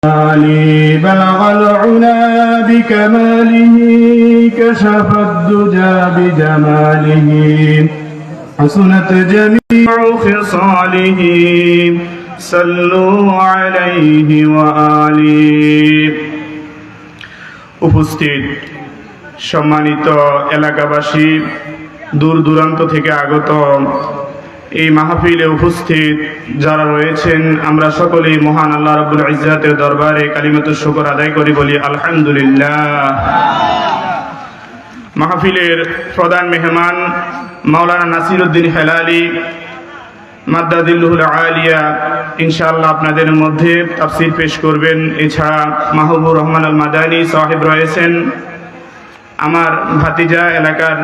بلغ العلا بكماله كشف الدجى بجماله حسنت جميع خصاله صلوا عليه وآله। উপস্থিত সম্মানিত এলাকাবাসী, দূর দূরান্ত থেকে আগত এই মাহফিলে উপস্থিত যারা রয়েছেন, আমরা সকলেই মহান আল্লাহ রাব্বুল ইজ্জাতের দরবারে কালিমাতুশ শুকর আদায় করি, বলি আলহামদুলিল্লাহ। মাহফিলের প্রধান মেহমান মাওলানা নাসিরউদ্দিন হেলালি মাদ্দাদিল্লাহুল আলিয়া ইনশাআল্লাহ আপনাদের মধ্যে তাফসীর পেশ করবেন। এছাড়া মাহবুবুর রহমান আল মাদানী সাহেব রয়েছেন, আমার ভাতিজা এলাকার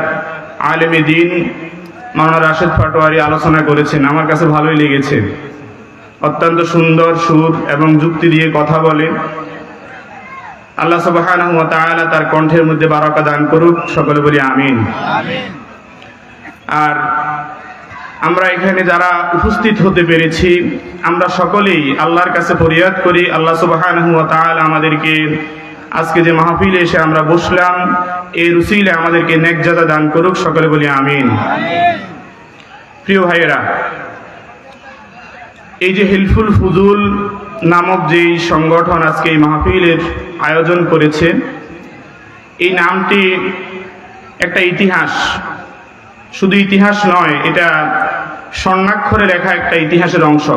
আলেমে দ্বীন মাওলানা রাশেদ পাটোয়ারি আলোচনা করেছেন, আমার কাছে ভালোই লেগেছে। অত্যন্ত সুন্দর সুর এবং যুক্তি দিয়ে কথা বলে। আল্লাহ সুবহানাহু ওয়া তাআলা তার কণ্ঠের মধ্যে বারাকা দান করুক, সকলে বলি আমিন। আর আমরা এখানে যারা উপস্থিত হতে পেরেছি, আমরা সকলেই আল্লাহর কাছে ফরিয়াদ করি, আল্লাহ সুবহানাহু ওয়া তাআলা আমাদেরকে আজকে যে মাহফিলে এসে আমরা বসলাম, এর উসিলে আমাদেরকে নেকজাদা দান করুক, সকলে বলি আমিন। প্রিয় ভাইয়েরা, এই যে হিলফুল ফুজুল নামক যেই সংগঠন আজকে এই মাহফিলের আয়োজন করেছে, এই নামটি একটা ইতিহাস, শুধু ইতিহাস নয়, এটা স্বর্ণাক্ষরে লেখা একটা ইতিহাসের অংশ।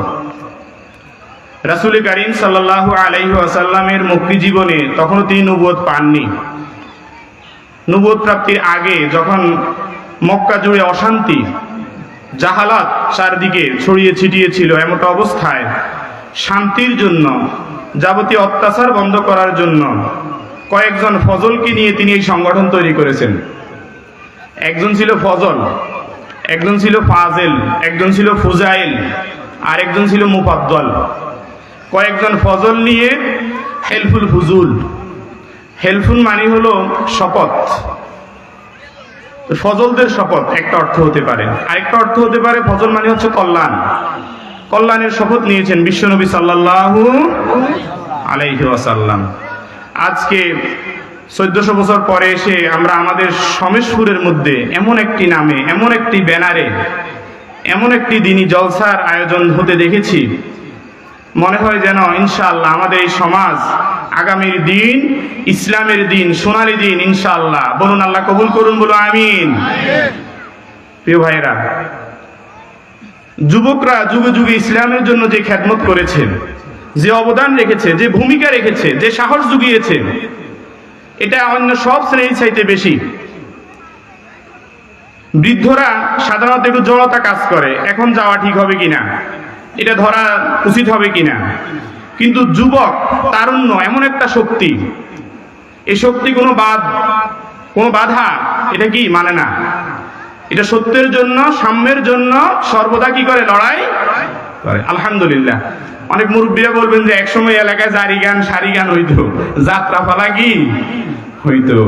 রাসূল কারীম সাল্লাল্লাহু আলাইহি ওয়াসাল্লামের মক্কি জীবনে তখনও তিনি নবুয়ত পাননি। নবুয়ত প্রাপ্তির আগে যখন মক্কা জুড়ে অশান্তি, জাহালাত চারদিকে ছড়িয়ে ছিটিয়ে ছিল, এমত অবস্থায় শান্তির জন্য, যাবতীয় অত্যাচার বন্ধ করার জন্য কয়েকজন ফজলকে নিয়ে তিনি এই সংগঠন তৈরি করেছেন। একজন ছিল ফজল, একজন ছিল ফাজেল, একজন ছিল ফুজাইল, আর একজন ছিল মুফাদ্দল। কয়েকজন ফজল নিয়ে হেলফুল ফুজুল। হেলফুল মানে হলো শপথ, ফজলদের শপথ একটা অর্থ হতে পারে, আরেকটা অর্থ হতে পারে ফজল মানে হচ্ছে কল্যাণ। কল্যাণের শপথ নিয়েছেন বিশ্বনবী সাল্লাল্লাহু আলাইহি ওয়াসাল্লাম। আজকে 1400 বছর পরে এসে আমরা আমাদের সমেশপুরের মধ্যে এমন একটি নামে, এমন একটি ব্যানারে, এমন একটি দিনী জলসার আয়োজন হতে দেখেছি, মনে হয় যেন ইনশাআল্লাহ আমাদের এই সমাজ আগামীর দিন ইসলামের দিন, সোনালী দিন ইনশাআল্লাহ। বলুন আল্লাহ কবুল করুন, বলো আমিন। প্রিয় ভাইরা, যুবকরা যুগে যুগে ইসলামের জন্য যে খেদমত করেছে, যে অবদান রেখেছে, যে ভূমিকা রেখেছে, যে সাহস জুগিয়েছে, এটা অন্য সব শ্রেণীর চাইতে বেশি। বৃদ্ধরা সাধারণত একটু জড়তা কাজ করে, এখন যাওয়া ঠিক হবে কিনা, এটা ধরা উচিত হবে কিনা, কিন্তু যুবক তারুণ্য এমন একটা শক্তি, এই শক্তি কোনো বাধা এটা কি মানে না। এটা সত্যের জন্য, সাম্যের জন্য সর্বদা কি করে, লড়াই করে। আলহামদুলিল্লাহ। অনেক মুরব্বীরা বলবেন যে একসময় এলাকায় জারি গান, সারি গান হইতো, যাত্রা পালা কি হইতো।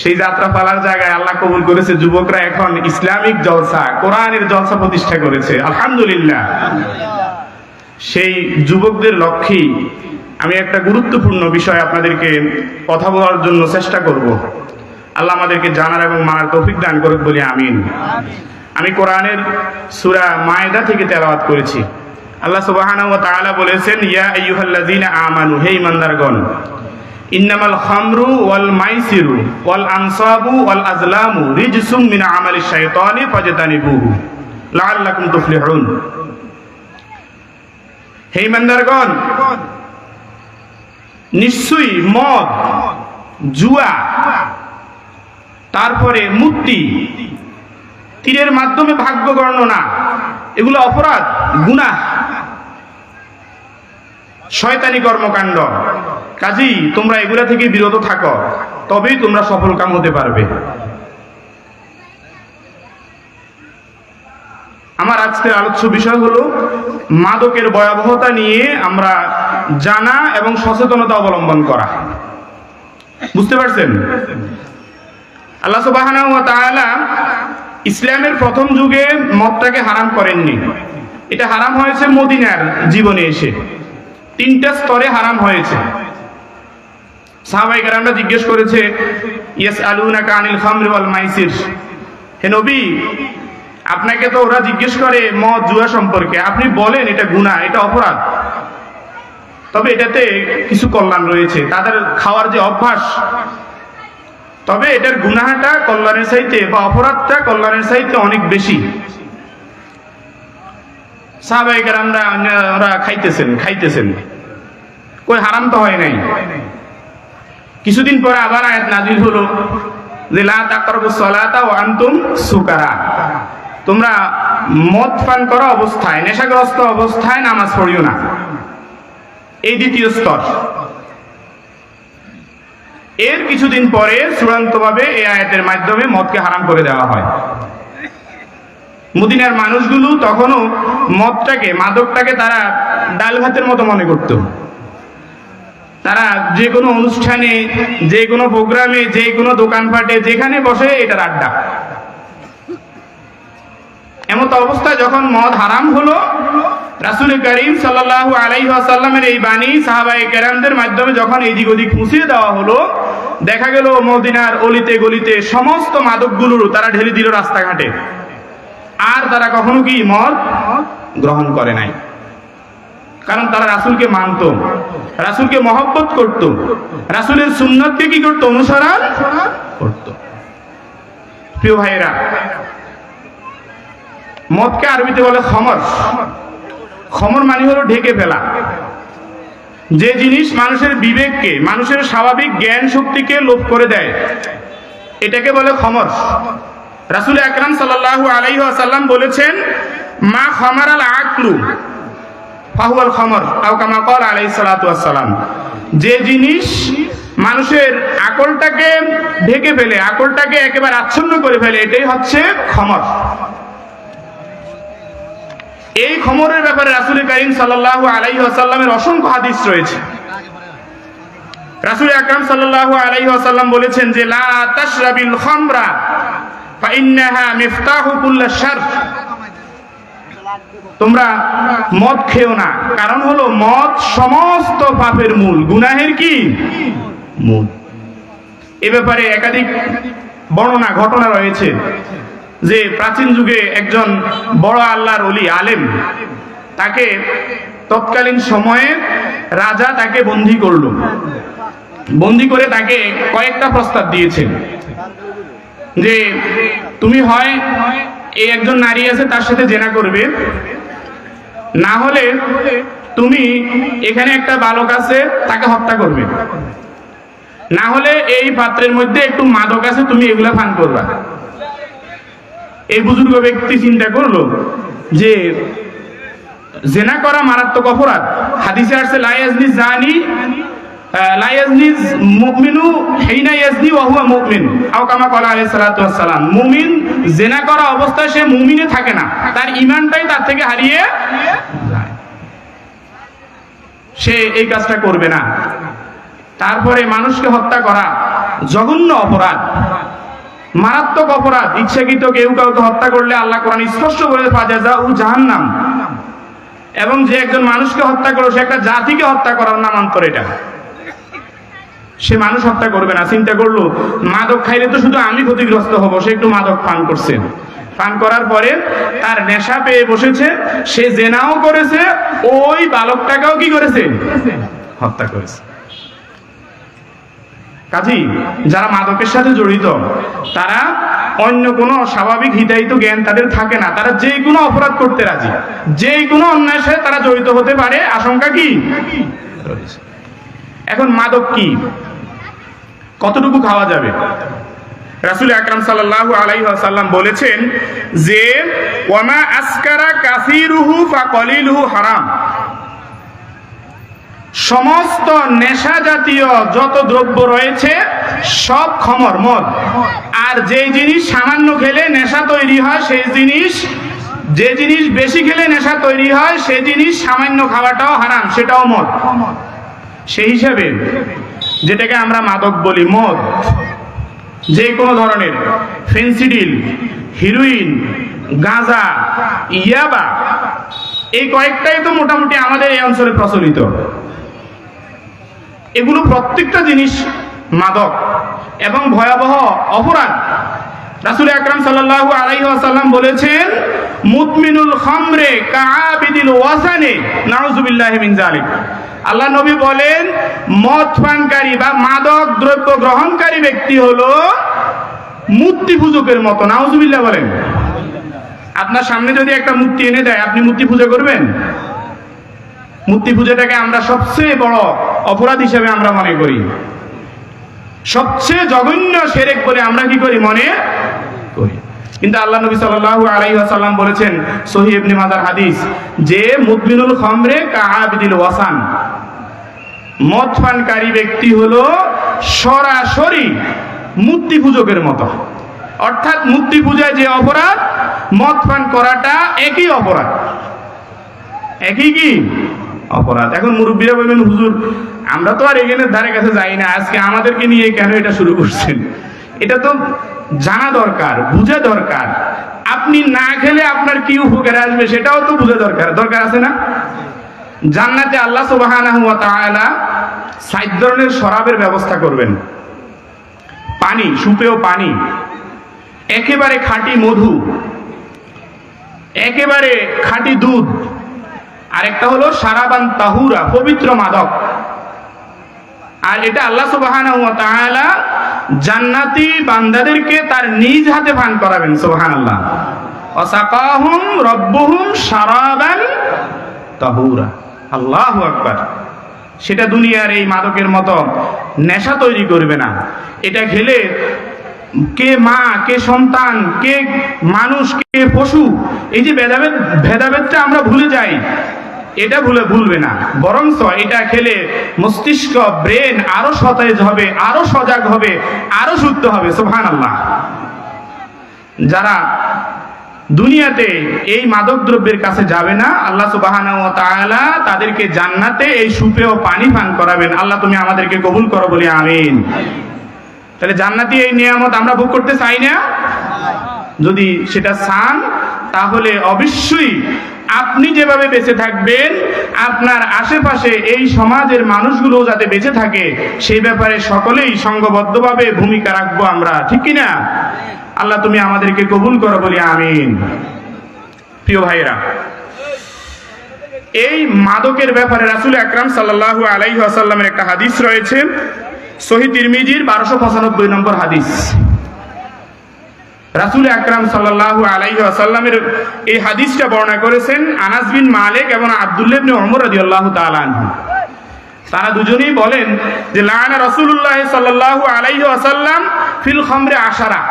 সেই যাত্রা পালার জায়গায় আল্লাহ কবুল করেছে, যুবকরা এখন ইসলামিক জলসা, কোরআনের জলসা প্রতিষ্ঠা করেছে। আলহামদুলিল্লাহ। সেই যুবকদের লক্ষ্যেই আমি একটা গুরুত্বপূর্ণ বিষয় আপনাদেরকে কথা বলার জন্য চেষ্টা করব। আল্লাহ আমাদেরকে জানার এবং মানার তৌফিক দান করুক, বলি আমিন। আমি কোরআনের সূরা মায়েদা থেকে তেলাওয়াত করেছি। আল্লাহ সুবহানাহু ওয়া তাআলা বলেছেন, ইয়া আইয়ুহাল্লাযীনা আমানু, হে ঈমানদারগণ, ইন্নামাল খামরু ওয়াল মাইসিরু ওয়াল আনসাবু ওয়াল আজলামু রিজসুম মিন আমালিশ শাইতানি ফাজতানিবুহু লাআল্লাকুম তুফলিহুন। হে ঈমানদারগণ, নিশ্চয়ই মদ, জুয়া, তারপরে মূর্তি, তীরের মাধ্যমে ভাগ্য গণনা, এগুলো অপরাধ, গুনাহ, শয়তানি কর্মকাণ্ড। কাজেই তোমরা এগুলা থেকে বিরত থাকো, তবেই তোমরা সফল কাম হতে পারবে। আমার আজকের আলোচ্য বিষয় হলো মাদকের ভয়াবহতা নিয়ে আমরা জানা এবং সচেতনতা অবলম্বন করা। বুঝতে পারছেন? আল্লাহ সুবহানাহু ওয়া তাআলা ইসলামের প্রথম যুগে মদটাকে হারাম করেননি, এটা হারাম হয়েছে মদিনার জীবনে এসে। তিনটা স্তরে হারাম হয়েছে। সাহাবায়ে কেরামরা জিজ্ঞেস করেছে, ইয়াসআলুনাকা আনিল খামরি ওয়াল মাইসির, হে নবী আপনাকে তো ওরা জিজ্ঞেস করে মদ জুয়া সম্পর্কে, আপনি বলেন এটা গুনাহ, এটা অপরাধ, তবে এটাতে কিছু কল্যাণ রয়েছে, তাদের খাওয়ার যে অভ্যাস, তবে এটার গুনাহটা কল্যাণের চাইতে বা অপরাধটা কল্যাণের চাইতে অনেক বেশি। সাহাবায়ে কেরামরা ওরা খাইতেছেন, কই হারাম তো হয় নাই। কিছুদিন পরে আবার আয়াত নাযিল হলো যে লা তাকরাবুস সালাতা ওয়া আনতুম সুকারা, তোমরা মদ পান করা অবস্থায়, নেশাগ্রস্ত অবস্থায় নামাজ পড়িও না। এই দ্বিতীয় স্তর। এর কিছুদিন পরে চূড়ান্তভাবে এই আয়াতের মাধ্যমে মদকে হারাম করে দেওয়া হয়। মদিনার মানুষগুলো তখনও মদটাকে, মাদকটাকে তারা ডাল ভাতের মতো মনে করত। তারা যে কোনো অনুষ্ঠানে, যে কোনো প্রোগ্রামে, যে কোনো দোকানপাটে যেখানে বসে এটার আড্ডা। এমত অবস্থায় যখন মদ হারাম হলো, রাসূল করিম সাল্লাল্লাহু আলাইহি ওয়াসাল্লামের এই বাণী সাহাবায়ে কেরামদের মাধ্যমে যখন এদিক ওদিক পৌঁছে দেওয়া হলো, দেখা গেল মদিনার অলিতে গলিতে সমস্ত মাদকগুলো তারা ঢেলে দিল রাস্তাঘাটে। আর তারা কখনো কি মদ গ্রহণ করে নাই, কারণ তারা রাসূলকে মানত, রাসূলকে মহব্বত করত, রাসূলের সুন্নতকে কি করত, অনুসরণ করত। প্রিয় ভাইয়েরা, মদকে আরবিতে বলে খমর। খমর মানে হলো ঢেকে ফেলা। যে জিনিস মানুষের বিবেককে, মানুষের স্বাভাবিক জ্ঞান শক্তিকে লোপ করে দেয়, এটাকে বলে খমর। রাসূল আকরাম সাল্লাল্লাহু আলাইহি ওয়াসাল্লাম বলেছেন, মা খামারাল আকলু ফাহুয়াল খমর, আও কামা ক্বালা আলাইহিস সালাতু ওয়াস সালাম। যে জিনিস মানুষের আকলটাকে ঢেকে ফেলে, আকলটাকে একেবারে আচ্ছন্ন করে ফেলে, এটাই হচ্ছে খমর। এই খমরের ব্যাপারে রাসূল করিম সাল্লাল্লাহু আলাইহি ওয়াসাল্লামের অসংখ্য হাদিস রয়েছে। রাসূল আকরাম সাল্লাল্লাহু আলাইহি ওয়াসাল্লাম বলেছেন যে লা তাশরাবিল খামরা ফাইন্নাহা মিফতাহু কুল্লি শারর, তোমরা মদ খেও না, কারণ হলো মদ সমস্ত পাপের মূল, গুনাহের কি মূল। এ ব্যাপারে একাধিক বর্ণনা, ঘটনা রয়েছে যে প্রাচীন যুগে একজন বড় আল্লাহর ওলি আলেম, তাকে তৎকালীন সময়ে রাজা তাকে বন্দী করল। বন্দী করে তাকে কয়েকটা প্রস্তাব দিয়েছেন যে তুমি হয় এই একজন নারী আছে তার সাথে জেনা করবে, না হলে তুমি এখানে একটা বালক আছে তাকে হত্যা করবে, না হলে এই পাত্রের মধ্যে একটু মাদক আছে তুমি এগুলা পান করবা। এই বুজুর্গ ব্যক্তি চিন্তা করলো যে জেনা করা মারাত্মক অপরাধ। হাদিসে আসছে লা ইয়াজনি জানি লা ইয়াজনি মুমিনু হিনা ইয়াজনি ওয়া হুয়া মুমিন, আও কামা ক্বালা আলাইহিস সালাতু ওয়াস সালাম। মুমিন জেনা করা অবস্থায় সে মুমিনে থাকে না, তার ঈমানটাই তার থেকে হারিয়ে যায়, সে এই কাজটা করবে না। তারপরে মানুষকে হত্যা করা জঘন্য অপরাধ, মারাত্মক অপরাধ। ইচ্ছাকৃত কেউ কাউকে হত্যা করলে আল্লাহ কোরআন স্পষ্ট বলে ফাজাজাউ জাহান্নাম, এবং যে একজন মানুষকে হত্যা করলো সে একটা জাতিকে হত্যা করার নামান্তর। এটা সে মানুষ হত্যা করবে না। চিন্তা করলো মাদক খাইলে তো শুধু আমি ক্ষতিগ্রস্ত হব, সে একটু মাদক পান করছে, পান করার পরে তার নেশা পেয়ে বসেছে, সে জেনাও করেছে, ওই বালকটাকেও কি করেছে, হত্যা করেছে। কাজী যারা মাদকের সাথে জড়িত তারা অন্য কোনো স্বাভাবিক হিতাহিত জ্ঞান তাদের থাকে না, তারা যে কোনো অপরাধ করতে রাজি, যে কোনো অন্যায়ের সাথে তারা জড়িত হতে পারে, আশঙ্কা কি। এখন মাদক কি, কতটুকু খাওয়া যাবে? রাসূল আকরাম সাল্লাল্লাহু আলাইহি ওয়াসাল্লাম বলেছেন যে ওয়ামা আসকারা কাসীরুহু ফাকলিলুহু হারাম, সমস্ত নেশা জাতীয় যত দ্রব্য রয়েছে সব খমর, মদ। আর যে জিনিস সামান্য খেলে নেশা তৈরি হয় সেই জিনিস, যে জিনিস বেশি খেলে নেশা তৈরি হয় সেই জিনিস সামান্য খাওয়াটাও হারাম, সেটাও মদ। সেই হিসাবে যেটাকে আমরা মাদক বলি মদ, যে কোনো ধরনের ফেন্সিডিল, হিরোইন, গাঁজা, ইয়াবা, এই কয়েকটাই তো মোটামুটি আমাদের এই অঞ্চলে প্রচলিত। এগুলো প্রত্যেকটা জিনিস মাদক এবং ভয়াবহ অপরাধ। রাসূল আকরাম সাল্লাল্লাহু আলাইহি ওয়াসাল্লাম বলেছেন, মুদমিনুল খামরে কাআবিদিল ওয়াসানে, নাউযুবিল্লাহি মিন যালিক। আল্লাহ নবী বলেন, মদ পানকারী বা মাদক দ্রব্য গ্রহণকারী ব্যক্তি হলো মূর্তি পূজকের মতো। নাউযুবিল্লাহ বলেন। আপনার সামনে যদি একটা মূর্তি এনে দেয়, আপনি মূর্তি পূজা করবেন? মূর্তি পূজাটাকে আমরা সবচেয়ে বড় অপরাধ হিসেবে আমরা মনে করি, সবচেয়ে জঘন্য শিরক বলে আমরা কি করি, মনে করি। কিন্তু আল্লাহ নবী সাল্লাল্লাহু আলাইহি ওয়াসাল্লাম বলেছেন, সহিহ ইবনে মাজার হাদিস, যে মুদমিনুল খামরে কাআবিদিল ওয়াসান, মদ পানকারী ব্যক্তি হলো সরাসরি মূর্তি পূজকের মতো। অর্থাৎ মূর্তি পূজায় যে অপরাধ, মদ পান করাটা একই অপরাধ, একই কি অপরাধ। এখন মুরব্বীরা বলবেন, হুজুর আমরা তো আর এখানে ধারে কাছে যাই না, আজকে আমাদেরকে নিয়ে কেন এটা শুরু করছেন? এটা তো জানা দরকার, বুঝা দরকার। আপনি না খেলে আপনার কি উপকার আসবে সেটাও তো বুঝা দরকার আছে না? জান্নাতে আল্লাহ সুবহানাহু ওয়া তাআলা 7 ধরনের শরাবের ব্যবস্থা করবেন। পানি, সুপেয় পানি, একেবারে খাঁটি মধু, একেবারে খাঁটি দুধ, আরেকটা হলো শারাবান তাহুরা, পবিত্র মাদক। আর এটা আল্লাহ সুবহানাহু ওয়া তাআলা জান্নাতি বান্দাদেরকে তার নিজ হাতে পান করাবেন। সুবহানাল্লাহ। ওয়াসাকাহুম রাব্বুহুম শারাবান তাহুরা। আল্লাহু আকবার। সেটা দুনিয়ার এই মাদকের মতো নেশা তৈরি করবে না। এটা খেলে কে মা, কে সন্তান, কে মানুষ, কে পশু, এই যে ভেদাভেদটা আমরা ভুলে যাই, এটা ভুলবে না। বরঞ্চ এটা খেলে মস্তিষ্ক, ব্রেন আরো সতেজ হবে, আরো সজাগ হবে, আরো শুদ্ধ হবে। সুবহানাল্লাহ। যারা দুনিয়াতে এই মাদক দ্রব্যের কাছে যাবে না, আল্লাহ সুবহানাহু ওয়া তাআলা তাদেরকে জান্নাতে এই সুপেয় পানি পান করাবেন। আল্লাহ তুমি আমাদেরকে কবুল করো বলি আমিন। তাহলে জান্নাতি এই নিয়ামত আমরা ভোগ করতে চাই না? যদি সেটা চান, তাহলে অবশ্যই আপনি যেভাবে বেঁচে থাকবেন, আপনার আশেপাশে এই সমাজের মানুষগুলো যাতে বেঁচে থাকে, সেই ব্যাপারে সকলেই সংঘবদ্ধভাবে ভূমিকা রাখবো আমরা, ঠিক কিনা? আল্লাহ তুমি আমাদেরকে কবুল করো বলি আমিন। প্রিয় ভাইরা, এই মাদকের ব্যাপারে রাসূল আকরাম সাল্লাল্লাহু আলাইহি ওয়াসাল্লামের একটা হাদিস রয়েছে, সহিহ তিরমিজির 1295 নম্বর হাদিস। রাসূল আকরাম সাল্লাল্লাহু আলাইহি ওয়াসাল্লামের এই হাদিসটা বর্ণনা করেছেন আনাস বিন মালিক এবং আব্দুল্লাহ ইবনে ওমর রাদিয়াল্লাহু তাআলা আনহু। তারা দুজনেই বলেন যে লাআনা রাসূলুল্লাহ সাল্লাল্লাহু আলাইহি ওয়াসাল্লাম ফিল খামরি 10।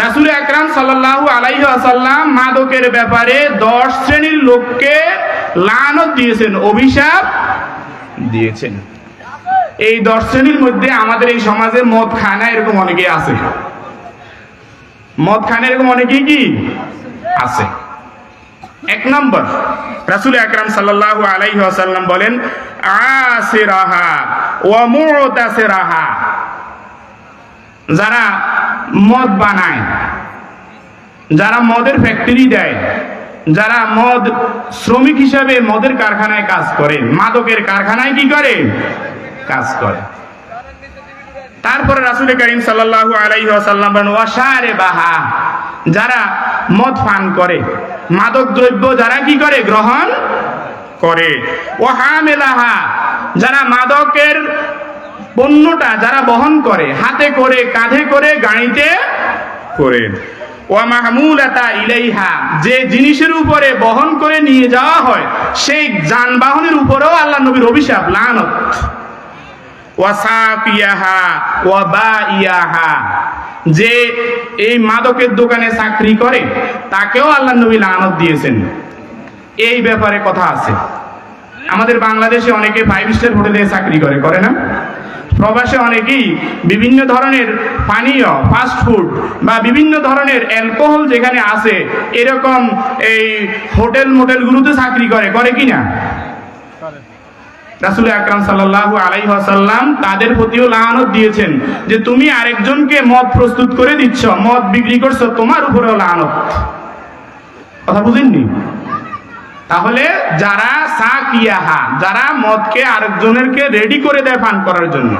রাসূল আকরাম সাল্লাল্লাহু আলাইহি ওয়াসাল্লাম মাদকের ব্যাপারে 10 শ্রেণীর লোককে লানত দিয়েছেন, অভিশাপ দিয়েছেন। এই 10 শ্রেণীর মধ্যে আমাদের এই সমাজে মদ খায় না এরকম অনেকেই আছে। মদ খায় না এরকম অনেকেই কি আছে। 1 নম্বর, রাসূল আকরাম সাল্লাল্লাহু আলাইহি ওয়াসাল্লাম বলেন, আসিরাহা ওয়া মুতাসিরাহা। যারা মদ বানায়, যারা মদের ফ্যাক্টরি দেয়, যারা মদ শ্রমিক হিসাবে মদের কারখানায় কাজ করে, মাদকের কারখানায় কি করে, কাজ করে। তারপরে রাসূল করিম সাল্লাল্লাহু আলাইহি ওয়াসাল্লাম বলেন, ওয়াশারিবাহা, যারা মদ পান করে, মাদক দ্রব্য যারা কি করে, গ্রহণ করে। ওয়াহামিলাহা, যারা মাদকের পণ্যটা যারা বহন করে, হাতে করে, কাঁধে করে, গাড়িতে করে। ওয়া মাহমুলাতা ইলাইহা, যে জিনিসের উপরে বহন করে নিয়ে যাওয়া হয় সেই যানবাহনের উপরেও আল্লাহ নবীর অভিশাপ, লানত। ওয়া সাফিয়াহা ওয়া বাইয়াহা, যে এই মাদকের দোকানে চাকরি করে তাকেও আল্লাহ নবী লানত দিয়েছেন। এই ব্যাপারে কথা আছে। আমাদের বাংলাদেশে অনেকে 5 স্টার হোটেলে চাকরি করে না? প্রবাসে অনেকেই বিভিন্ন ধরনের পানীয়, ফাস্ট ফুড বা বিভিন্ন ধরনের অ্যালকোহল যেখানে আছে এরকম এই হোটেল মোটেলগুলোতে চাকরি করে কিনা? রাসূল আকরাম সাল্লাল্লাহু আলাইহি ওয়াসাল্লাম তাদের প্রতিও লানত দিয়েছেন যে তুমি আরেকজনকে মদ প্রস্তুত করে দিচ্ছ, মদ বিক্রি করছো, তোমার উপরেও লানত। কথা বুঝেননি? তাহলে যারা সাকিয়াহা, যারা মদকে আরেকজনেরকে রেডি করে দেয় পান করার জন্য,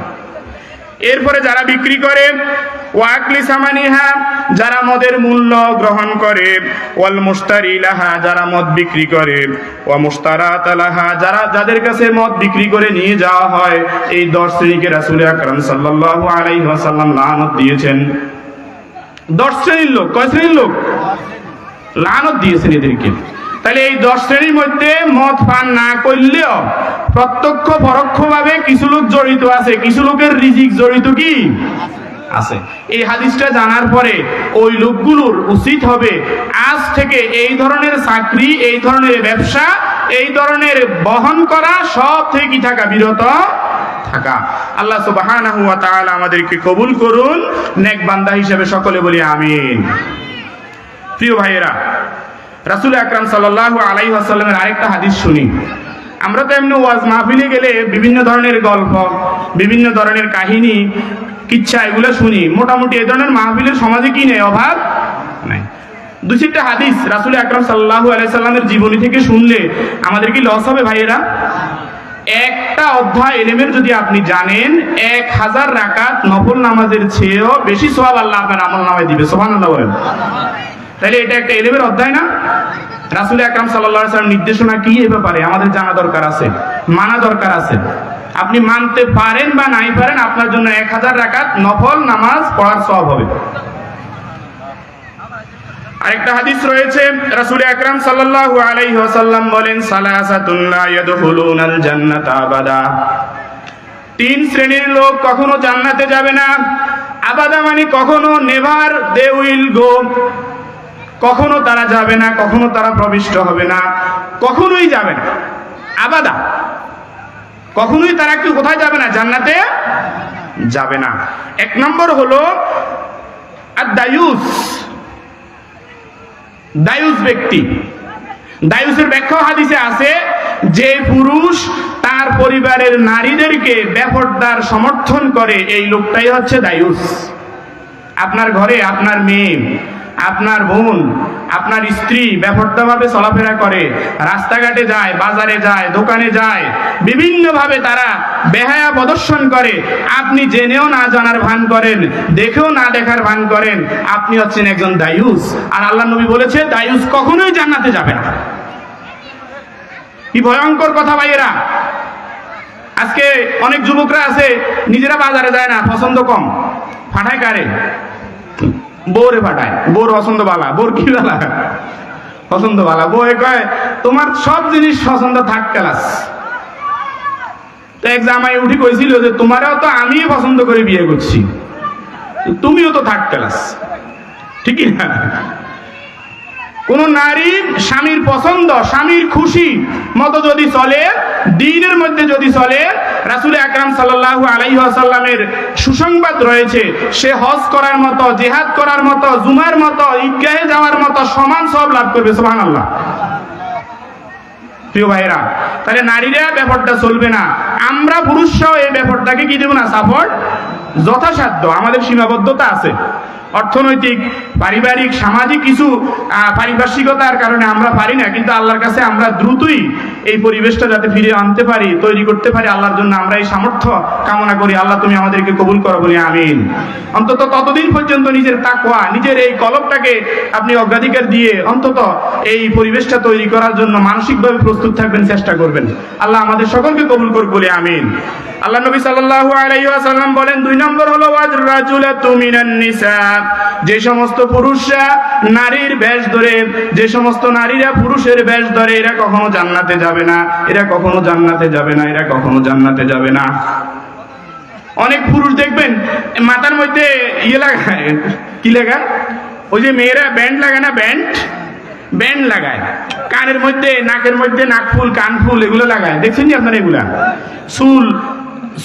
এরপরে যারা বিক্রি করে, ওয়াকলি সামানিহা, যারা মদের মূল্য গ্রহণ করে, ওয়াল মুশতারি লাহা, যারা মদ বিক্রি করে, ওয়া মুশতারাত লাহা, যাদের কাছে মদ বিক্রি করে নিয়ে যাওয়া হয়, এই 10 শ্রেণীকে রাসূল আকরাম সাল্লাল্লাহু আলাইহি ওয়াসাল্লাম লানত দিয়েছেন। 10 শ্রেণীর লোক, কয় শ্রেণীর লোক? লানত দিয়েছেন এদেরকে। তাহলে এই 10 শ্রেণীর মধ্যে মদ পান না করলেও প্রত্যক্ষ পরোক্ষভাবে কিছু লোক জড়িত আছে, কিছু লোকের রিজিক জড়িত কি আছে। এই হাদিসটা জানার পরে ওই লোকগুলোর উচিত হবে আজ থেকে এই ধরনের চাকরি, এই ধরনের ব্যবসা, এই ধরনের বহন করা সব থেকে কি থাকা, বিরত থাকা। আল্লাহ সুবহানাহু ওয়া তাআলা আমাদেরকে কবুল করুন, নেক বান্দা হিসেবে সকলে বলি আমিন। প্রিয় ভাইয়েরা, রাসূল আকরাম সাল্লাল্লাহু আলাইহি ওয়াসাল্লামের আরেকটা হাদিস শুনি। আমরা তো এমনি ওয়াজ মাহফিলে গেলে বিভিন্ন ধরনের গল্প, বিভিন্ন ধরনের কাহিনী, কিচ্ছা এগুলো শুনি। মোটামুটি এই ধরনের মাহফিলের সমাজে কি নেই, অভাব নাই। 2-4টা হাদিস রাসূল আকরাম সাল্লাল্লাহু আলাইহি সাল্লামের জীবনী থেকে শুনলে আমাদের কি লস হবে ভাইয়েরা? একটা অধ্যায় ইলমের যদি আপনি জানেন, 1000 রাকাত নফল নামাজের চেয়েও বেশি সওয়াব আল্লাহ আপনার আমলনামায় দিবে। সুবহানাল্লাহ বলেন। তাহলে এটা একটা ইলমের অধ্যায় না? রাসূল আকরাম সাল্লাল্লাহু আলাইহি ওয়াসাল্লাম নির্দেশনা কি এই ব্যাপারে আমাদের জানা দরকার আছে, মানা দরকার আছে। আপনি মানতে পারেন বা নাই পারেন, আপনার জন্য 1000 রাকাত নফল নামাজ পড়ার সওয়াব হবে। আরেকটা হাদিস রয়েছে, রাসূল আকরাম সাল্লাল্লাহু আলাইহি ওয়াসাল্লাম বলেন, সালাসাতুন লা ইয়াদখুলুনাল জান্নাতা আবাদা। 3 শ্রেণীর লোক কখনো জান্নাতে যাবে না। আবাদা মানে কখনো, নেভার দে উইল গো, কখনো তারা যাবে না, কখনো তারা প্রবিষ্ট হবে না, কখনোই যাবে না। আবাদা, কখনোই তারা কি কোথায় যাবে না, জান্নাতে যাবে না। 1 নম্বর হলো আদ-দায়ুস, দায়ুস ব্যক্তি। দায়ুসের ব্যাখ্যা হাদিসে আছে, যে পুরুষ তার পরিবারের নারীদেরকে বেপরদার সমর্থন করে, এই লোকটাই হচ্ছে দায়ুস। আপনার ঘরে আপনার মেয়ে, আপনার বোন, আপনার স্ত্রী বেপরদাভাবে চলাফেরা করে, রাস্তাঘাটে যায়, বাজারে যায়, দোকানে যায়, বিভিন্নভাবে তারা বেহায়া প্রদর্শন করে, আপনি জেনেও না জানার ভান করেন, দেখেও না দেখার ভান করেন, আপনি হচ্ছেন একজন দায়ুস। আর আল্লাহ নবী বলেছে দায়ুস কখনোই জান্নাতে যাবে না। কি ভয়ঙ্কর কথা ভাইয়েরা! আজকে অনেক যুবকরা আছে নিজেরা বাজারে যায় না, পছন্দ কম, ফাটায় কারে? বউরে ফাটায়। বউর পছন্দ বালা, বউর কি বালা? পছন্দ বালা। বউয়ে কয় তোমার সব জিনিস পছন্দ থাক ক্লাস। তো এক জামাই উঠি কইছিল যে তোমারও তো আমি পছন্দ করে বিয়ে করছি, তুমিও তো থাক ক্লাস, ঠিকই না? কোন নারী স্বামীর পছন্দ, স্বামীর খুশি মতো যদি চলে, দ্বীনের মধ্যে যদি চলে, রাসূল আকরাম সাল্লাল্লাহু আলাইহি ওয়াসাল্লামের সুসংবাদ রয়েছে, সে হজ করার মতো, জিহাদ করার মতো, জুমার মতো, ঈদগাহে যাওয়ার মতো সমান সওয়াব লাভ করবে। সুবহানাল্লাহ। প্রিয় ভাইরা, তাহলে নারীরা ব্যাপারটা চলবে না। আমরা পুরুষরাও এই ব্যাপারটাকে কি দেব না, সাপোর্ট যথাসাধ্য। আমাদের সীমাবদ্ধতা আছে, অর্থনৈতিক, পারিবারিক, সামাজিক কিছু পারিপার্শ্বিকতার কারণে আমরা পারি না, কিন্তু আল্লাহর কাছে আমরা দ্রুতই এই পরিবেশটা যাতে ফিরে আনতে পারি, তৈরি করতে পারি, আল্লাহর জন্য আমরা এই সামর্থ্য কামনা করি। আল্লাহ তুমি আমাদেরকে কবুল করো বলি আমিন। অন্তত ততদিন পর্যন্ত নিজের তাকওয়া, নিজের এই কলবটাকে আপনি অগ্রাধিকার দিয়ে অন্তত এই পরিবেশটা তৈরি করার জন্য মানসিকভাবে প্রস্তুত থাকবেন, চেষ্টা করবেন। আল্লাহ আমাদের সকলকে কবুল করুক বলি আমিন। আল্লাহ নবী সাল্লাল্লাহু আলাইহি ওয়াসাল্লাম বলেন, 2 নম্বর হলো ওয়াজরাজুলাতু মিনান নিসা, যে সমস্ত পুরুষরা নারীর বেশ ধরে, যে সমস্ত নারীরা পুরুষের বেশ ধরে, এরা কখনো জান্নাতে যাবে না, এরা কখনো জান্নাতে যাবে না, এরা কখনো জান্নাতে যাবে না। অনেক পুরুষ দেখবেন মাথার মধ্যে ইয়ে লাগায়, কি লাগায়? ওই যে মেয়েরা ব্যান্ড লাগায় না, ব্যান্ড লাগায়, কানের মধ্যে, নাকের মধ্যে নাকফুল, কানফুল এগুলো লাগায়। দেখছেন কি আপনারা এগুলা?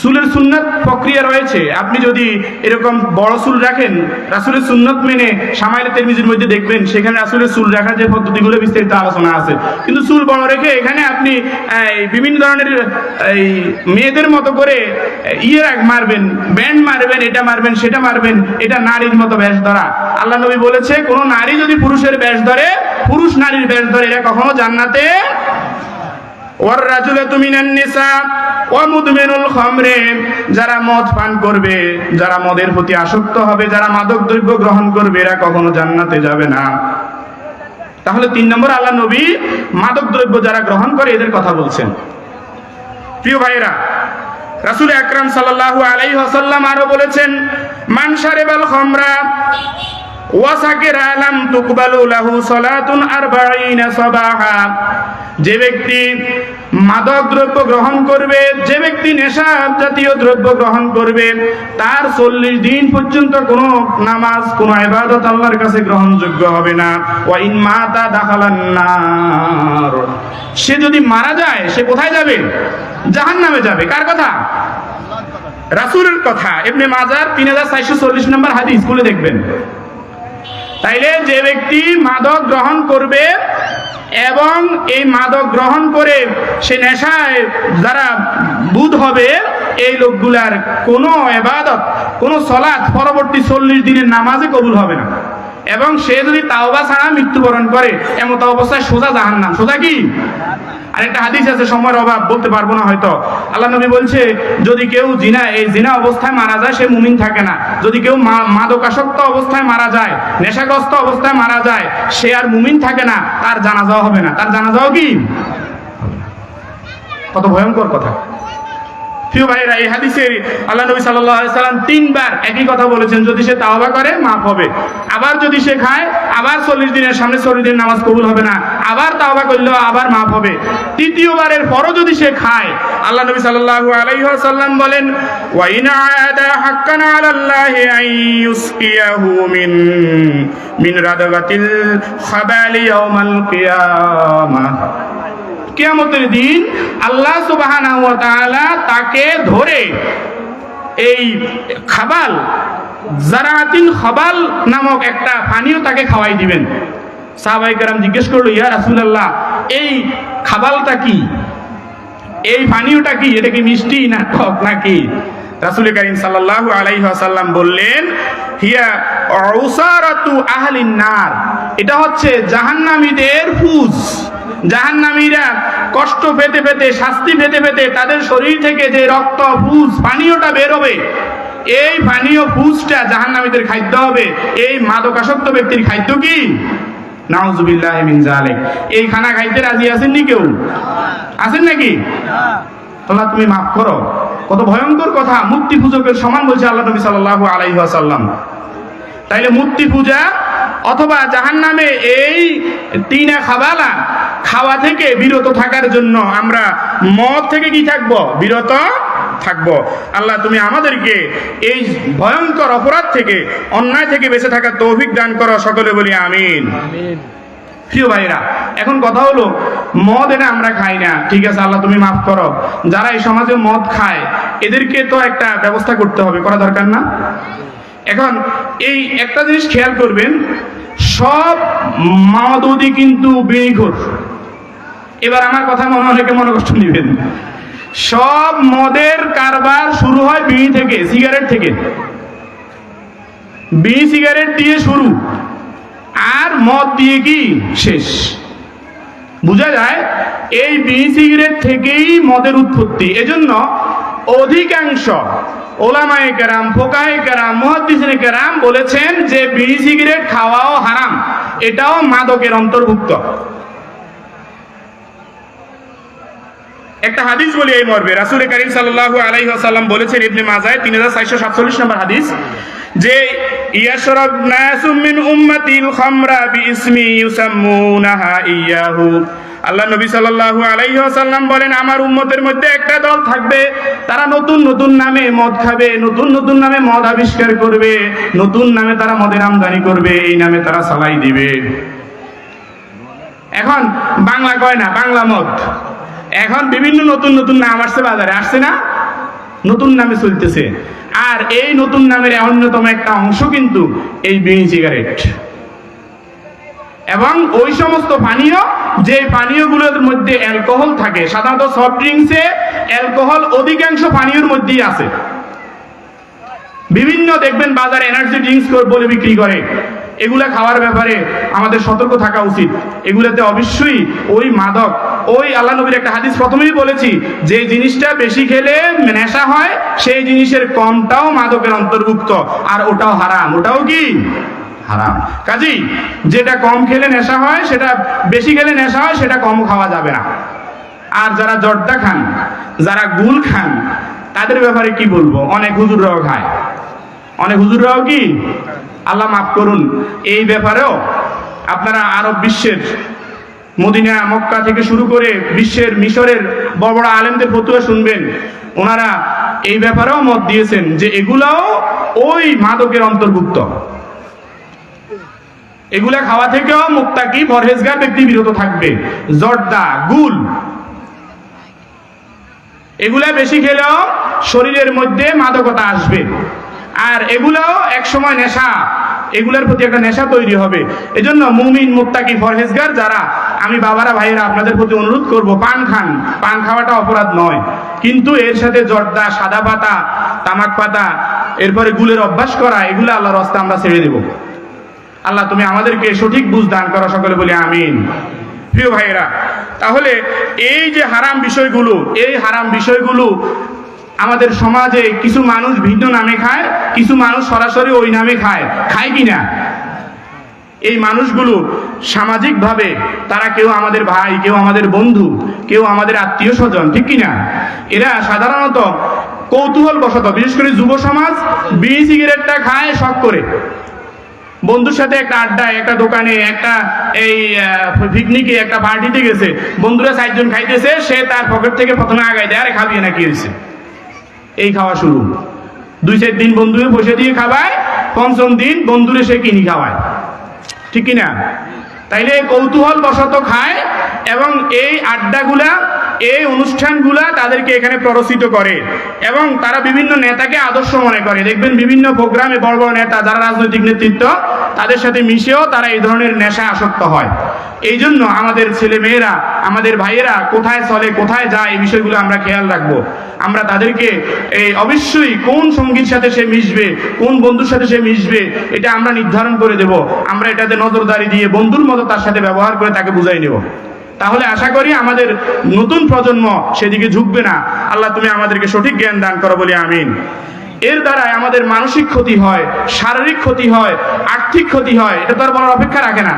চুলের সুন্নাত প্রক্রিয়া রয়েছে। আপনি যদি এরকম বড় চুল রাখেন, রাসূলের সুন্নাত মেনে শামাইলে তিরমিজির মধ্যে দেখবেন, সেখানে রাসূলের চুল রাখার যে পদ্ধতিগুলো বিস্তারিত আলোচনা আছে। কিন্তু চুল বড় রেখে এখানে আপনি বিভিন্ন ধরনের এই মেয়েদের মতো করে মারবেন, ব্যান্ড মারবেন, এটা মারবেন, সেটা মারবেন, এটা নারীর মতো বেশ ধরা। আল্লাহ নবী বলেছে, কোন নারী যদি পুরুষের বেশ ধরে, পুরুষ নারীর বেশ ধরে, এরা কখনো জান্নাতে ওয়ার রাজুলাতু মিনান নিসা ওয়া মুদমিনুল খামরে, যারা মদ পান করবে, যারা মদের প্রতি আসক্ত হবে, যারা মাদক দ্রব্য গ্রহণ করবে, এরা কখনো জান্নাতে যাবে না। তাহলে 3 নম্বর আল্লাহ নবী মাদক দ্রব্য যারা গ্রহণ করে এদের কথা বলছেন। প্রিয় ভাইরা, রাসূল আকরাম সাল্লাল্লাহু আলাইহি ওয়াসাল্লাম আরো বলেছেন, মান শারিবাল খামরা ওয়া সাকিরা লাম তুকবালু লাহু সালাতুন 40 সাবাহা, যে ব্যক্তি মাদক দ্রব্য গ্রহণ করবে, যে ব্যক্তি নেশা জাতীয় দ্রব্য গ্রহণ করবে, তার 40 দিন পর্যন্ত কোনো নামাজ, কোনো ইবাদত আল্লাহর কাছে গ্রহণযোগ্য হবে না। ওয়া ইন মাতা দাখালান নার, সে যদি মারা যায় সে কোথায় যাবে? জাহান্নামে যাবে। কার কথা? রাসূলের কথা। ইবনে মাজাহ 3440 নম্বর হাদিস, খুলে দেখবেন। তাইলে যে ব্যক্তি মাদক গ্রহণ করবে এবং এই মাদক গ্রহণ করে সে নেশায় যারা বুধ হবে, এই লোকগুলার কোনো ইবাদত, কোনো সালাত পরবর্তী 40 দিনের নামাজে কবুল হবে না। এবং সে যদি তাওবা ছাড়া মৃত্যুবরণ করে, এমন অবস্থায় সোজা জাহান্নাম। সোজা কি? আরেকটা হাদিস আছে, সময়ের অভাব বলতে পারবো না হয়তো। আল্লাহ নবী বলছে, যদি কেউ জিনা অবস্থায় মারা যায় সে মুমিন থাকে না। যদি কেউ মাদকাসক্ত অবস্থায় মারা যায়, নেশাগ্রস্ত অবস্থায় মারা যায়, সে আর মুমিন থাকে না, তার জানাজাও হবে না। তার জানাজাও কি? কত ভয়ঙ্কর কথা। প্রিয় ভাইরা, এই হাদিসে আল্লাহ নবী সাল্লাল্লাহু আলাইহি সাল্লাম 3 বার একই কথা বলেছেন, যদি সে তাওবা করে মাফ হবে। আবার যদি সে খায়, আবার 40 দিনের সামনে 40 দিন নামাজ কবুল হবে না, আবার তাওবা করলেও আবার মাফ হবে। তৃতীয়বারের পরও যদি সে খায়, আল্লাহ নবী সাল্লাল্লাহু আলাইহি ওয়াসাল্লাম বলেন, ওয়া ইন আদা হাক্কান আলাল্লাহি আন ইউসকিয়াহু মিন রাদাগাতিল খাবালি ইয়াউমাল কিয়ামাহ, কিয়ামতের দিন আল্লাহ সুবহানাহু ওয়া তাআলা তাকে ধরে এই খাবাল, জারাতিন খাবাল নামক একটা পানীয় তাকে খাওয়াই দিবেন। সাহাবায়ে কেরাম জিজ্ঞেস করলো, ইয়া রাসূলুল্লাহ, এই খাবালটা কি? এই পানীয়টা কি? এটা কি মিষ্টি না টক নাকি? রাসূল কারীম সাল্লাল্লাহু আলাইহি ওয়াসাল্লাম বললেন, হিয়া উসারাতু আহলিন নার, এটা হচ্ছে জাহান্নামীদের ফুজ। জাহান্নামীরা কষ্ট পেতে পেতে, শাস্তি পেতে পেতে তাদের শরীর থেকে যে রক্ত, ফুজ, পানীয়টা বের হবে, এই পানীয় ফুজটা জাহান্নামীদের খাদ্য হবে। এই মাদকাসক্ত ব্যক্তির খাদ্য কি? নাউযুবিল্লাহি মিন যালিক। এই খানা খাইতে রাজি আছেন নি কেউ? আছেন নাকি? আল্লাহ তুমি মাফ করো। কত ভয়ঙ্কর কথা। মূর্তি পূজকের সমান বলছে আল্লাহ নবী সাল্লাল্লাহু আলাইহি ওয়াসাল্লাম। তাইলে মূর্তি পূজা অথবা জাহান্নামে এই 3 খাবালা খাওয়া থেকে বিরত থাকার জন্য আমরা মদ থেকে কি থাকবো? বিরত থাকবো। আল্লাহ তুমি আমাদেরকে এই ভয়ঙ্কর অপরাধ থেকে, অন্যায় থেকে বেঁচে থাকার তৌফিক দান করো। সকলে বলি আমিন। প্রিয় ভাইরা, এখন কথা হলো, মদ এটা আমরা খাই না, ঠিক আছে, আল্লাহ তুমি মাফ করো। যারা এই সমাজে মদ খায় এদেরকে তো একটা ব্যবস্থা করতে হবে, করা দরকার না? এখন এই একটা জিনিস খেয়াল করবেন, সব মাদুদি কিন্তু বিড়িখোর। এবার আমার কথা মনে অনেকে মনে কষ্ট নেবেন। সব মদের কারবার শুরু হয় বিড়ি থেকে, সিগারেট থেকে। বিড়ি সিগারেট দিয়ে শুরু, আর মদ দিয়ে কি শেষ। বোঝা যায় এই বিড়ি সিগারেট থেকেই মদের উৎপত্তি। এজন্য অধিকাংশ ওলামায়ে কেরাম, ফুকাহে কেরাম, মুহাদ্দিসিনে কেরাম বলেছেন যে বিড়ি সিগারেট খাওয়াও হারাম, এটাও মাদকের অন্তর্ভুক্ত। একটা হাদিস বলি এই মর্মে, রাসূল কারীম সাল্লাল্লাহু আলাইহি ওয়াসাল্লাম বলেছেন, ইবনে মাজাহ 3447 নম্বর হাদিস, যে ইয়াশরাব নাসুম মিন উম্মাতিল খামরা বিইসমি ইউসাম্মুনাহা ইয়াহু। আল্লাহ নবী সাল্লাল্লাহু আলাইহি ওয়াসাল্লাম বলেন, আমার উম্মতের মধ্যে একটা দল থাকবে, তারা নতুন নতুন নামে মদ খাবে, নতুন নতুন নামে মদ আবিষ্কার করবে, নতুন নামে তারা মদের আমদানি করবে, এই নামে তারা সালাই দিবে। এখন বাংলা কয় না, বাংলা মদ। এখন বিভিন্ন নতুন নতুন নাম আসছে বাজারে, আসছে না? নতুন নামে চলতেছে। আর এই নতুন নামের অন্যতম একটা অংশ কিন্তু এই বিড়ি সিগারেট এবং ওই সমস্ত পানীয়, যে পানীয়গুলোর মধ্যে অ্যালকোহল থাকে। সাধারণত সফট ড্রিঙ্কসে অ্যালকোহল অধিকাংশ পানীয়র মধ্যেই আছে। বিভিন্ন দেখবেন বাজারে এনার্জি ড্রিঙ্কস বলে বিক্রি করে, এগুলা খাওয়ার ব্যাপারে আমাদের সতর্ক থাকা উচিত। এগুলাতে অবশ্যই ওই মাদক, ওই আল্লাহ নবীর একটা হাদিস প্রথমেই বলেছি, যে জিনিসটা বেশি খেলে নেশা হয় সেই জিনিসের কমটাও মাদকের অন্তর্ভুক্ত, আর ওটাও হারাম। ওটাও কি হারাম। কাজেই যেটা কম খেলে নেশা হয়, সেটা বেশি খেলে নেশা হয়, সেটা কম খাওয়া যাবে না। আর যারা জর্দা খান, যারা গুল খান, তাদের ব্যাপারে কি বলবো? অনেক হুজুররাও খায়, অনেক হুজুররাও কি, আল্লাহ মাফ করুন, এই ব্যাপারেও আপনারা আরব বিশ্বের মদিনা মক্কা থেকে শুরু করে বিশ্বের মিশরের বড় বড় আলেমদের ফতোয়া শুনবেন, ওনারা এই ব্যাপারেও মত দিয়েছেন যে এগুলাও ওই মাদকের অন্তর্ভুক্ত। এগুলা খাওয়া থেকেও মুত্তাকি পরহেজগার ব্যক্তি বিরত থাকবে। জর্দা, গুল, এগুলা বেশি খেলেও শরীরের মধ্যে মাদকতা আসবে, আর এগুলাও একসময় নেশা, এগুলার প্রতি একটা নেশা তৈরি হবে। এজন্য মুমিন মুত্তাকি পরহেজগার যারা, আমি বাবারা ভাইয়েরা আপনাদের প্রতি অনুরোধ করব, পান খান, পান খাওয়াটা অপরাধ নয়, কিন্তু এর সাথে জর্দা, সাদা পাতা, তামাক পাতা, এরপরে গুলের অভ্যাস করা, এগুলো আল্লাহর রাস্তা আমরা ছেড়ে দেব। আল্লাহ তুমি আমাদেরকে সঠিক বুঝ দান করো, সকলে বলি আমিন। প্রিয় ভাইয়েরা, তাহলে এই যে হারাম বিষয়গুলো, এই হারাম বিষয়গুলো আমাদের সমাজে কিছু মানুষ ভিন্ন নামে খায়, কিছু মানুষ সরাসরি ওই নামে খায়, খায় কিনা? এই মানুষগুলো সামাজিকভাবে তারা কেউ আমাদের ভাই, কেউ আমাদের বন্ধু, কেউ আমাদের আত্মীয় স্বজন, ঠিক কিনা? এরা সাধারণত কৌতূহল বশত, বিশেষ করে যুব সমাজ, বিড়ি সিগারেটটা খায় শখ করে। বন্ধুর সাথে একটা আড্ডায়, একটা দোকানে, একটা এই পিকনিকে, একটা পার্টিতে গেছে, বন্ধুরা 4 জন খাইতেছে, সে তার পকেট থেকে প্রথমে আগায় দেয়, আরে খাবি না, কি হয়েছে? এই খাওয়া শুরু। 2-4 দিন বন্ধুরে বসে দিয়ে খাওয়ায়, 5ম দিন বন্ধুরে সে কিনি খাওয়ায়, ঠিক কিনা? তাইলে কৌতূহল বশত খায়, এবং এই আড্ডাগুলা, এই অনুষ্ঠানগুলা তাদেরকে এখানে প্ররোচিত করে, এবং তারা বিভিন্ন নেতাকে আদর্শ মনে করে। দেখবেন বিভিন্ন প্রোগ্রামে বড় বড় নেতা, যারা রাজনৈতিক নেতৃত্ব, তাদের সাথে মিশেও তারা এই ধরনের নেশা আসক্ত হয়। এই জন্য আমাদের ছেলে মেয়েরা, আমাদের ভাইয়েরা কোথায় চলে, কোথায় যায়, এই বিষয়গুলো আমরা খেয়াল রাখবো। আমরা তাদেরকে এই অবশ্যই কোন সঙ্গীর সাথে সে মিশবে, কোন বন্ধুর সাথে সে মিশবে, এটা আমরা নির্ধারণ করে দেব। আমরা এটাতে নজরদারি দিয়ে বন্ধুর মতো তার সাথে ব্যবহার করে তাকে বুঝাই নেব। তাহলে আশা করি আমাদের নতুন প্রজন্ম সেদিকে ঝুঁকবে না। আল্লাহ তুমি আমাদেরকে সঠিক জ্ঞান দান করো, বলি আমিন। এর দ্বারা আমাদের মানসিক ক্ষতি হয়, শারীরিক ক্ষতি হয়, আর্থিক ক্ষতি হয়। এটা তো আর বলার অপেক্ষা রাখে না,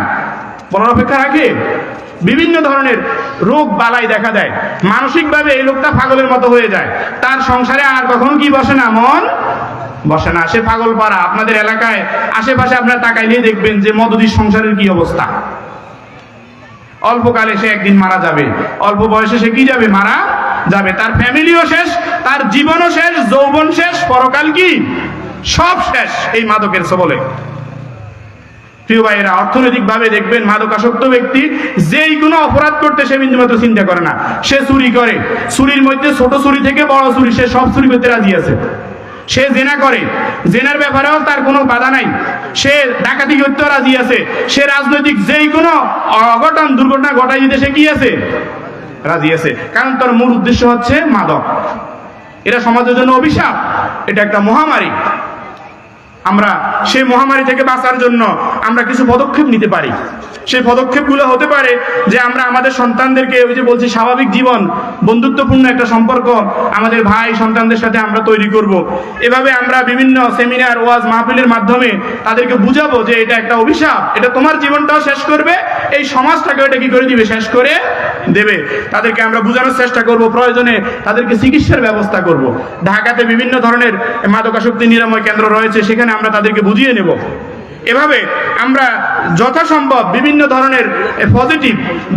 বলার অপেক্ষা রাখে? বিভিন্ন ধরনের রোগ বালাই দেখা দেয়, মানসিকভাবে এই লোকটা পাগলের মতো হয়ে যায়, তার সংসারে আর কখনো কি বসে না, মন বসে না, সে পাগল পাড়া। আপনাদের এলাকায় আশেপাশে আপনারা তাকাইলেই দেখবেন যে মদদির সংসারের কি অবস্থা। অল্পকালে সে একদিন মারা যাবে, অল্প বয়সে সে কি যাবে, মারা যাবে, তার ফ্যামিলিও শেষ, তার জীবনও শেষ, যৌবন শেষ, পরকাল কি সব শেষ এই মাদকের সবলে। প্রিয় ভাইয়েরা, অর্থনৈতিকভাবে দেখবেন মাদকাসক্ত ব্যক্তি যেই কোনো অপরাধ করতে সে বিন্দুমাত্র চিন্তা করে না। সে চুরি করে, চুরির মধ্যে ছোট চুরি থেকে বড় চুরি, সে সব চুরি করতে রাজি আছে। সে জেনা করে, জেনার ব্যাপারেও তার কোনো বাধা নাই, সে ডাকাতি করতেও রাজি আছে। সে রাজনৈতিক যেই কোনো অঘটন দুর্ঘটনা ঘটাই দিতে সে কি আছে, রাজি আছে, কারণ তার মূল উদ্দেশ্য হচ্ছে মাদক। এরা সমাজের জন্য অভিশাপ, এটা একটা মহামারী। আমরা সেই মহামারী থেকে বাঁচার জন্য আমরা কিছু পদক্ষেপ নিতে পারি। সেই পদক্ষেপগুলো হতে পারে যে আমরা আমাদের সন্তানদেরকে, ওই যে বলছি, স্বাভাবিক জীবন, বন্ধুত্বপূর্ণ একটা সম্পর্ক আমাদের ভাই সন্তানদের সাথে আমরা তৈরি করব। এভাবে আমরা বিভিন্ন সেমিনার, ওয়াজ মাহফিলের মাধ্যমে তাদেরকে বুঝাবো যে এটা একটা অভিশাপ, এটা তোমার জীবনটাও শেষ করবে, এই সমাজটাকে এটা কি করে দিবে, শেষ করে দেবে। তাদেরকে আমরা বোঝানোর চেষ্টা করব, প্রয়োজনে তাদেরকে চিকিৎসার ব্যবস্থা করব। ঢাকাতে বিভিন্ন ধরনের মাদকাসক্তি নিরাময় কেন্দ্র রয়েছে, সেখানে আমরা তাদেরকে বুঝিয়ে নেব। এভাবে আমরা যথাসম্ভব বিভিন্ন ধরনের পজিটিভ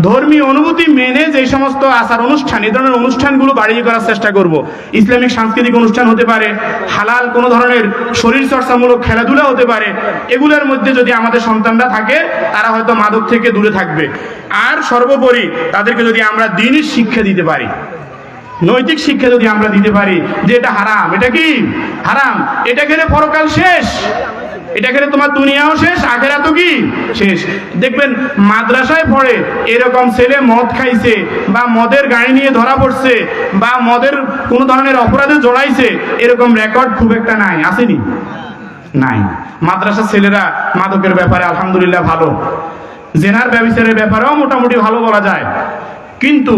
ধর্মীয় অনুভূতি মেনে যে সমস্ত আচার অনুষ্ঠান, এই ধরনের অনুষ্ঠানগুলো বাড়িয়ে করার চেষ্টা করব। ইসলামিক সাংস্কৃতিক অনুষ্ঠান হতে পারে, হালাল কোনো ধরনের শরীর চর্চামূলক খেলাধুলা হতে পারে। এগুলোর মধ্যে যদি আমাদের সন্তানরা থাকে, তারা হয়তো মাদক থেকে দূরে থাকবে। আর সর্বোপরি তাদেরকে যদি আমরা দ্বীনি শিক্ষা দিতে পারি, নৈতিক শিক্ষা যদি আমরা দিতে পারি যে এটা হারাম, এটা কি হারাম, এটা খেলে পরকাল শেষ, এটা খেলে তোমার দুনিয়াও শেষ, আখেরাতও কি শেষ। দেখবেন মাদ্রাসায় পড়ে এরকম ছেলে মদ খাইছে, বা মদের গাড়ি নিয়ে ধরা পড়ছে, বা মদের কোনো ধরনের অপরাধে জড়াইছে, এরকম রেকর্ড খুব একটা নাই, আসেনি? নাই। মাদ্রাসার ছেলেরা মাদকের ব্যাপারে আলহামদুলিল্লাহ ভালো, জেনার ব্যবচারের ব্যাপারেও মোটামুটি ভালো বলা যায়। কিন্তু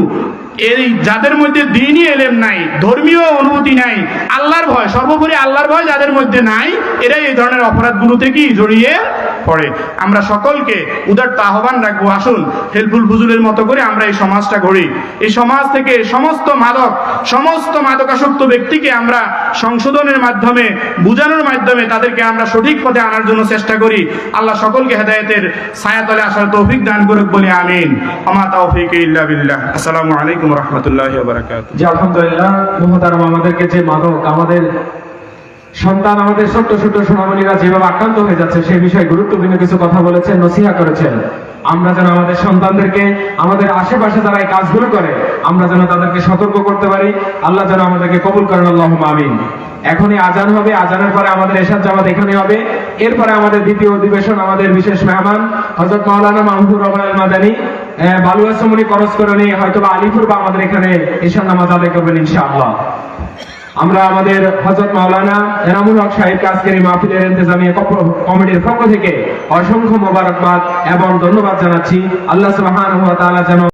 এই যাদের মধ্যে দ্বীনি ইলম নাই, ধর্মীয় অনুভূতি নাই, আল্লাহর ভয়, সর্বোপরি আল্লাহর ভয় যাদের মধ্যে নাই, এরাই এই ধরনের অপরাধগুলোতে কি জড়িয়ে পড়ে। আমরা সকলকে উদারত আহ্বান রাখবো, আসুন হেল্পফুল ফুজুলের মতো করে আমরা এই সমাজটা গড়ি। এই সমাজ থেকে সমস্ত মাদকাসক্ত ব্যক্তিকে আমরা সংশোধনের মাধ্যমে, বুঝানোর মাধ্যমে তাদেরকে আমরা সঠিক পথে আনার জন্য চেষ্টা করি। আল্লাহ সকলকে হেদায়েতের ছায়াতলে আসার তৌফিক দান করুক বলে আমিন। আমা তাওফিক ইল্লা বিল্লাহ। আসসালামু আলাইকুম ওয়া রাহমাতুল্লাহি ওয়া বারাকাতুহু। জি আলহামদুলিল্লাহ, মুহতারাম আমাদেরকে যে মাদক, আমাদের সন্তান, আমাদের ছোট্ট ছোট্ট সোনামণিরা যেভাবে আক্রান্ত হয়ে যাচ্ছে সেই বিষয়ে গুরুত্বপূর্ণ কিছু কথা বলেছেন, নসিহা করেছেন। আমরা যেন আমাদের সন্তানদেরকে, আমাদের আশেপাশে যারা এই কাজগুলো করে, আমরা যেন তাদেরকে সতর্ক করতে পারি। আল্লাহ যেন আমাদেরকে কবুল করেন, আল্লাহুম্মা আমিন। এখনই আজান হবে, আজানের পরে আমাদের এশার জামাত এখানে হবে। এরপরে আমাদের দ্বিতীয় অধিবেশন, আমাদের বিশেষ মেহমান হযরত মাওলানা মাহমুদুর রহমান আল মাদানী বালুয়াসমনি করজ করে নিয়ে হয়তো আলিপুর বা আমাদের এখানে এশার নামাজ আদায় করবেন ইনশাআল্লাহ। আমরা আমাদের হযরত মাওলানা এনামুল হক সাহেবকে আজকের এই মাহফিলের ইন্তেজামিয়া কমিটির পক্ষ থেকে অসংখ্য মোবারকবাদ এবং ধন্যবাদ জানাচ্ছি। আল্লাহ সুবহানাহু ওয়া তাআলা যেন